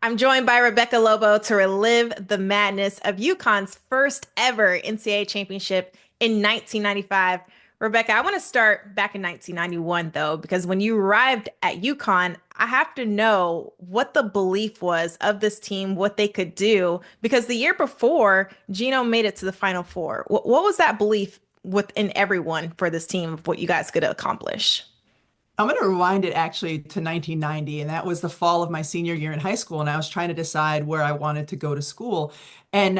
I'm joined by Rebecca Lobo to relive the madness of UConn's first ever NCAA championship in 1995. Rebecca, I want to start back in 1991, though, because when you arrived at UConn, I have to know what the belief was of this team, what they could do, because the year before, Gino made it to the Final Four. What was that belief within everyone for this team of what you guys could accomplish? I'm going to rewind it actually to 1990, and that was the fall of my senior year in high school. And I was trying to decide where I wanted to go to school. And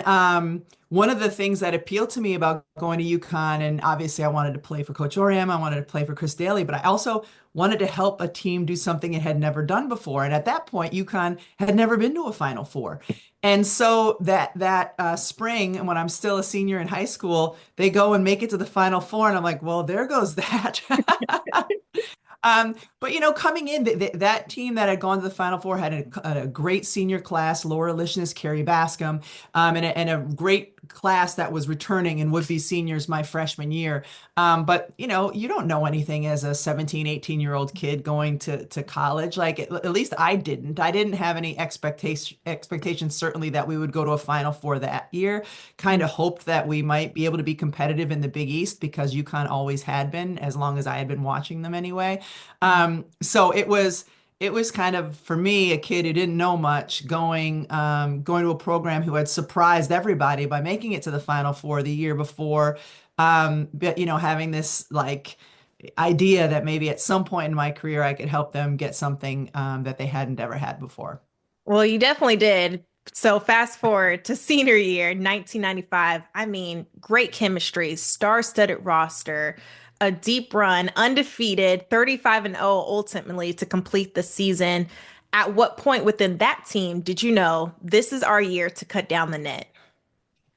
one of the things that appealed to me about going to UConn, and obviously I wanted to play for Coach Oriam, I wanted to play for Chris Daly, but I also wanted to help a team do something it had never done before. And at that point, UConn had never been to a Final Four. And so that spring, when I'm still a senior in high school, they go and make it to the Final Four, and I'm like, well, there goes that. But coming in, that team that had gone to the Final Four had a great senior class, Laura Lishnas, Carrie Bascom, and a great class that was returning and would be seniors my freshman year. But you don't know anything as a 17, 18-year-old kid going to college. Like at least I didn't. I didn't have any expectations certainly that we would go to a Final Four that year. Kind of hoped that we might be able to be competitive in the Big East because UConn always had been, as long as I had been watching them anyway. So it was kind of for me, a kid who didn't know much, going to a program who had surprised everybody by making it to the Final Four the year before. But having this like idea that maybe at some point in my career I could help them get something that they hadn't ever had before. Well, you definitely did. So fast forward to senior year, 1995. I mean, great chemistry, star-studded roster, a deep run, undefeated, 35 and 0 ultimately to complete the season. At what point within that team did you know this is our year to cut down the net?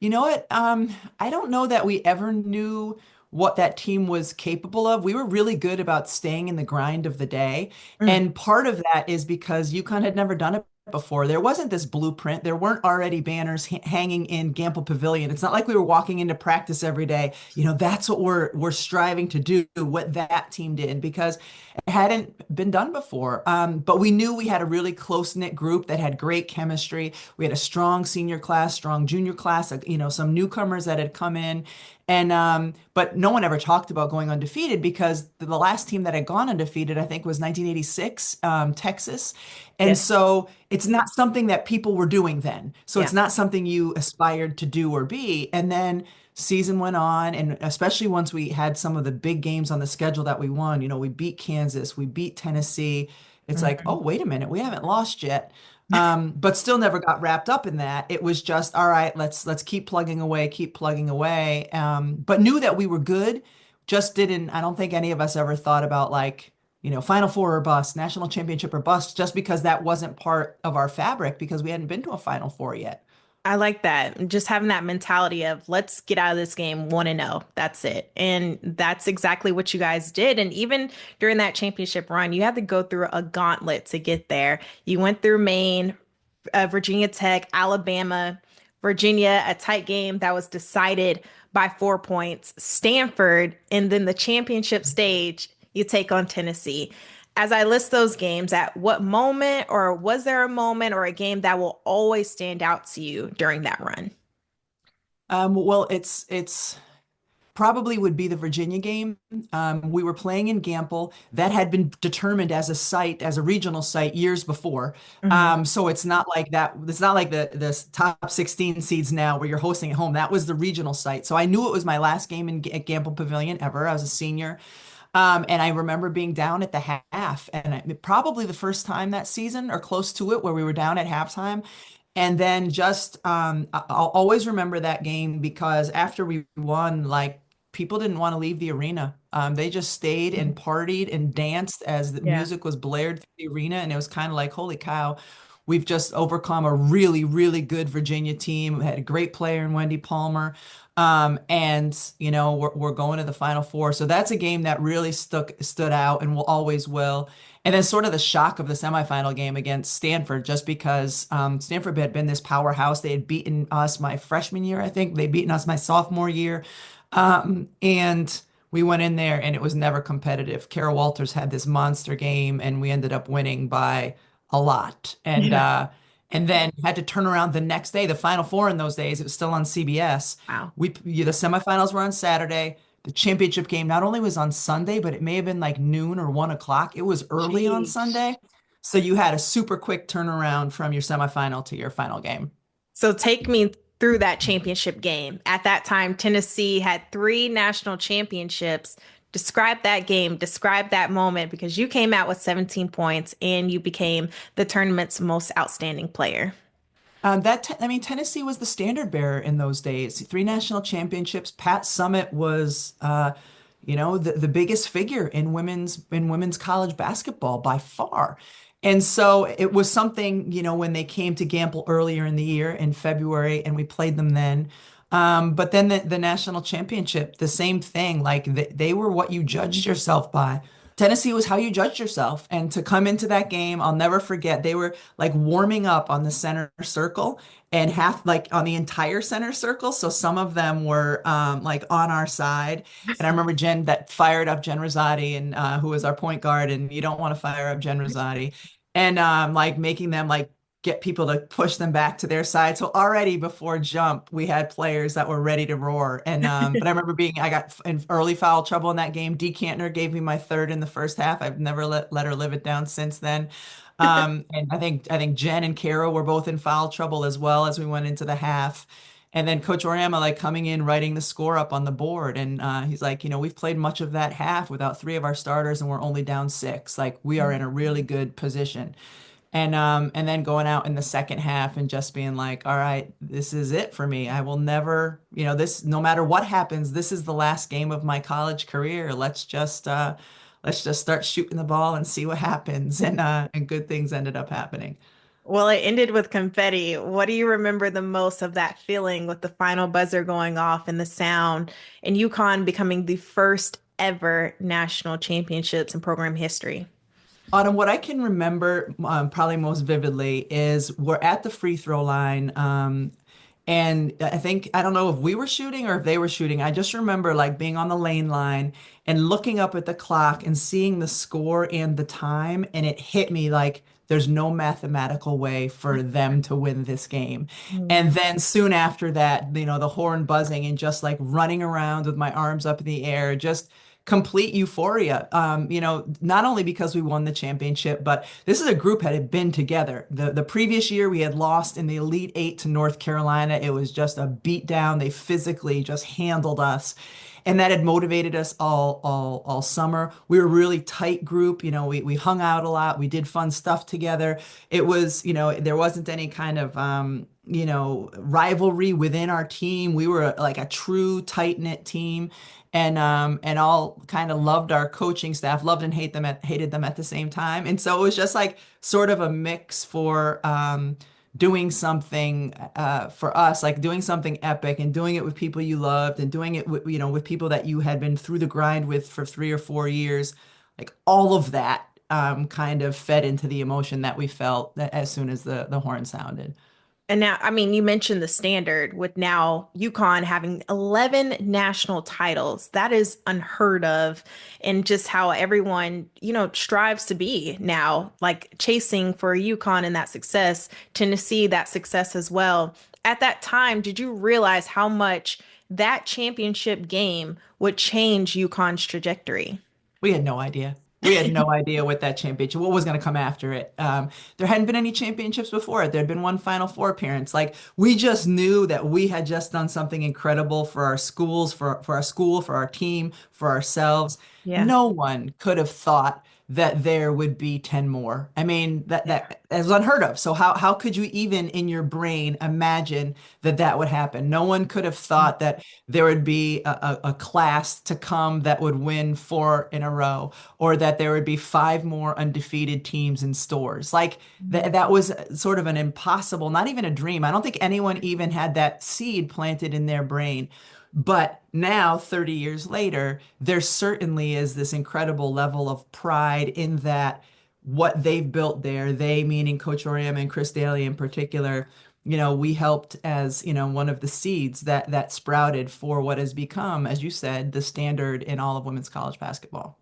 You know what? I don't know that we ever knew what that team was capable of. We were really good about staying in the grind of the day. Mm. And part of that is because UConn had never done it before. There wasn't this blueprint. There weren't already banners hanging in Gamble Pavilion. It's not like we were walking into practice every day. That's what we're striving to do, what that team did, because it hadn't been done before. But we knew we had a really close-knit group that had great chemistry. We had a strong senior class, strong junior class, some newcomers that had come in. And but no one ever talked about going undefeated because the last team that had gone undefeated, I think, was 1986, Texas. And Yes. so it's not something that people were doing then. So Yeah. it's not something you aspired to do or be. And then season went on, and especially once we had some of the big games on the schedule that we won, we beat Kansas, we beat Tennessee. It's like, oh, Mhm. wait a minute, we haven't lost yet. But still never got wrapped up in that. It was just, all right, let's keep plugging away, keep plugging away. But knew that we were good. Just didn't. I don't think any of us ever thought about like, Final Four or bust, national championship or bust, just because that wasn't part of our fabric because we hadn't been to a Final Four yet. I like that. Just having that mentality of let's get out of this game 1-0. That's it. And that's exactly what you guys did. And even during that championship run, you had to go through a gauntlet to get there. You went through Maine, Virginia Tech, Alabama, Virginia, a tight game that was decided by 4 points, Stanford, and then the championship stage, you take on Tennessee. As I list those games, at what moment, or was there a moment or a game that will always stand out to you during that run? Well, it's probably would be the Virginia game. We were playing in Gamble. That had been determined as a site, as a regional site years before. Hmm. So it's not like that. It's not like the top 16 seeds now where you're hosting at home. That was the regional site. So I knew it was my last game at Gamble Pavilion ever. I was a senior. And I remember being down at the half, and probably the first time that season or close to it where we were down at halftime. And then just, I'll always remember that game because after we won, like people didn't want to leave the arena. They just stayed and partied and danced as the Yeah. music was blared through the arena. And it was kind of like, holy cow, we've just overcome a really, really good Virginia team. We had a great player in Wendy Palmer. And we're going to the Final Four. So that's a game that really stood out and will always will. And then sort of the shock of the semifinal game against Stanford, just because Stanford had been this powerhouse. They had beaten us my freshman year, I think. They'd beaten us my sophomore year. And we went in there and it was never competitive. Kara Walters had this monster game and we ended up winning by a lot. and then had to turn around the next day. The Final Four in those days, it was still on CBS. Wow. The semifinals were on Saturday. The championship game not only was on Sunday, but it may have been like noon or 1 o'clock. It was early on Jeez. Sunday. So you had a super quick turnaround from your semifinal to your final game. So take me through that championship game. At that time, Tennessee had three national championships. Describe that game, describe that moment because you came out with 17 points and you became the tournament's most outstanding player. I mean, Tennessee was the standard bearer in those days. Three national championships. Pat Summitt was, the biggest figure in women's college basketball by far. And so it was something, when they came to Gamble earlier in the year in February, and we played them then. But then the national championship, the same thing. Like they were what you judged yourself by. Tennessee was how you judged yourself. And to come into that game, I'll never forget, they were like warming up on the center circle and half like on the entire center circle. So some of them were like on our side. And I remember Jen that fired up Jen Rosati and who was our point guard. And you don't want to fire up Jen Rosati. And like making them like get people to push them back to their side. So already before jump, we had players that were ready to roar. And but I remember I got in early foul trouble in that game. Dee Cantner gave me my third in the first half. I've never let her live it down since then. And I think Jen and Kara were both in foul trouble as well as we went into the half. And then Coach Oriama like coming in, writing the score up on the board. And he's like, we've played much of that half without three of our starters and we're only down six. Like we are in a really good position. And then going out in the second half and just being like, all right, this is it for me. I will never, this no matter what happens, this is the last game of my college career. Let's just start shooting the ball and see what happens. And good things ended up happening. Well, it ended with confetti. What do you remember the most of that feeling with the final buzzer going off and the sound and UConn becoming the first ever national championships in program history? Autumn, what I can remember probably most vividly is we're at the free throw line. And I don't know if we were shooting or if they were shooting. I just remember like being on the lane line and looking up at the clock and seeing the score and the time. And it hit me like there's no mathematical way for them to win this game. And Mm. then soon after that, the horn buzzing and just like running around with my arms up in the air, just complete euphoria. Not only because we won the championship, but this is a group that had been together. The previous year we had lost in the Elite Eight to North Carolina. It was just a beat down. They physically just handled us. And that had motivated us all summer. We were a really tight group. We hung out a lot. We did fun stuff together. It was, there wasn't any kind of rivalry within our team. We were like a true tight-knit team and all kind of loved our coaching staff, loved and hated them at the same time. And so it was just like sort of a mix for doing something for us, like doing something epic and doing it with people you loved and doing it with people that you had been through the grind with for 3 or 4 years. Like all of that kind of fed into the emotion that we felt as soon as the horn sounded. And now, I mean, you mentioned the standard with now UConn having 11 national titles. That is unheard of. And just how everyone, strives to be now, like chasing for UConn and that success, Tennessee, that success as well. At that time, did you realize how much that championship game would change UConn's trajectory? We had no idea. We had no idea what that championship, what was going to come after it. There hadn't been any championships before it. There'd been one Final Four appearance. Like we just knew that we had just done something incredible for our schools, for our school, for our team, for ourselves. Yeah. No one could have thought that there would be 10 more. I mean, that is unheard of. So how could you even in your brain imagine that that would happen? No one could have thought that there would be a class to come that would win four in a row, or that there would be five more undefeated teams in stores. Like that was sort of an impossible, not even a dream. I don't think anyone even had that seed planted in their brain. But now, 30 years later, there certainly is this incredible level of pride in that what they've built there, they meaning Coach Oriam and Chris Daly in particular, we helped as, one of the seeds that sprouted for what has become, as you said, the standard in all of women's college basketball.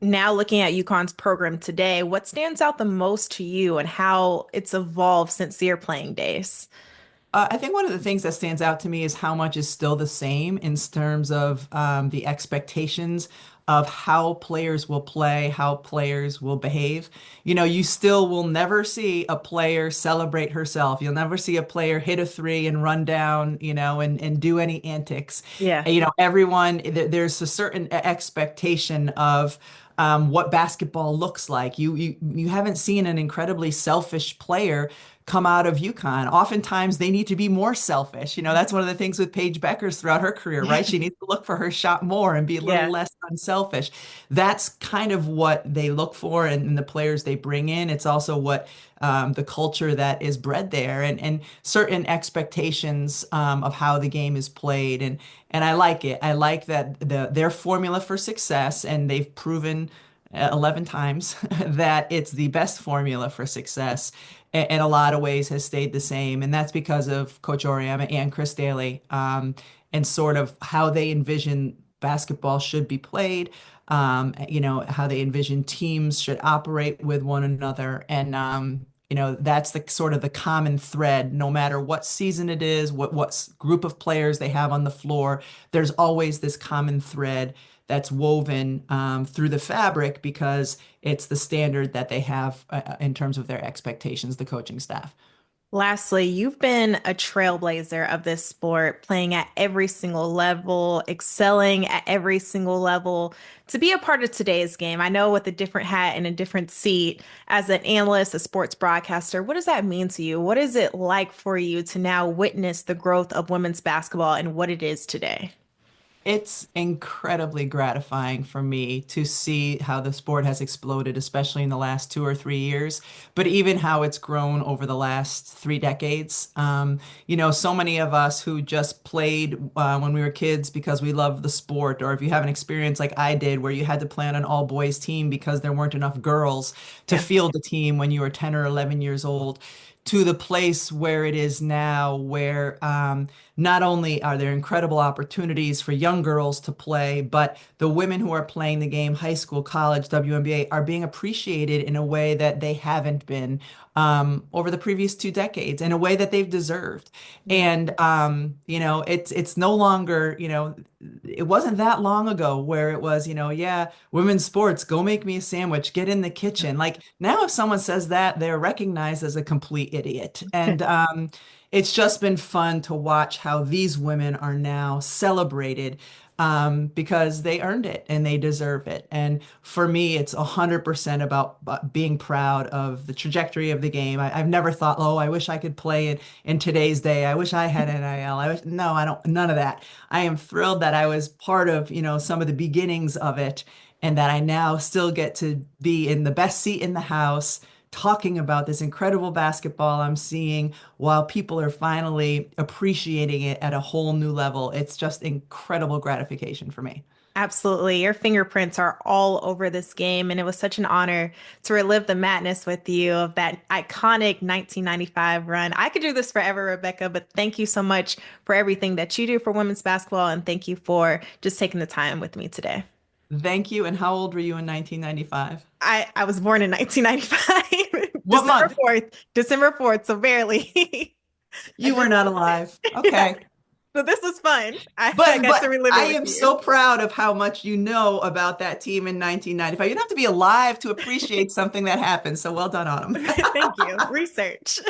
Now looking at UConn's program today, what stands out the most to you and how it's evolved since your playing days? I think one of the things that stands out to me is how much is still the same in terms of the expectations of how players will play, how players will behave. You know, you still will never see a player celebrate herself. You'll never see a player hit a three and run down, and do any antics. Yeah. And, there's a certain expectation of what basketball looks like. You haven't seen an incredibly selfish player come out of UConn. Oftentimes they need to be more selfish. You know, that's one of the things with Paige Beckers throughout her career, right? She needs to look for her shot more and be a little Yeah. less unselfish. That's kind of what they look for in the players they bring in. It's also what the culture that is bred there and certain expectations of how the game is played. And I like it. I like that their formula for success, and they've proven 11 times that it's the best formula for success in a lot of ways has stayed the same. And that's because of Coach Oriama and Chris Daly, and sort of how they envision basketball should be played, how they envision teams should operate with one another. And, that's the sort of the common thread, no matter what season it is, what group of players they have on the floor, there's always this common thread that's woven through the fabric because it's the standard that they have in terms of their expectations, the coaching staff. Lastly, you've been a trailblazer of this sport, playing at every single level, excelling at every single level. To be a part of today's game, I know with a different hat and a different seat as an analyst, a sports broadcaster, what does that mean to you? What is it like for you to now witness the growth of women's basketball and what it is today? It's incredibly gratifying for me to see how the sport has exploded, especially in the last 2 or 3 years, but even how it's grown over the last 3 decades. So many of us who just played when we were kids because we loved the sport, or if you have an experience like I did where you had to play on an all boys team because there weren't enough girls to Yeah. field a team when you were 10 or 11 years old, to the place where it is now, where not only are there incredible opportunities for young girls to play, but the women who are playing the game, high school, college, WNBA, are being appreciated in a way that they haven't been over the previous 2 decades, in a way that they've deserved. Yeah. And it's no longer, it wasn't that long ago where it was, yeah, women's sports, go make me a sandwich, get in the kitchen. Like now, if someone says that, they're recognized as a complete idiot. And it's just been fun to watch how these women are now celebrated because they earned it and they deserve it. And for me, it's 100% about being proud of the trajectory of the game. I've never thought, oh, I wish I could play in today's day. I wish I had NIL. No, I don't, none of that. I am thrilled that I was part of, some of the beginnings of it, and that I now still get to be in the best seat in the house talking about this incredible basketball I'm seeing while people are finally appreciating it at a whole new level. It's just incredible gratification for me. Absolutely. Your fingerprints are all over this game, and it was such an honor to relive the madness with you of that iconic 1995 run. I could do this forever, Rebecca, but thank you so much for everything that you do for women's basketball, and thank you for just taking the time with me today. Thank you. And how old were you in 1995? I was born in 1995, What month? December 4th, so barely. I You were just, not alive. yeah. Okay. So this was fun. I But got to but relive I it with am you. so proud of how much you know about that team in 1995. You don't have to be alive to appreciate something that happened. So well done, Autumn. Thank you. Research.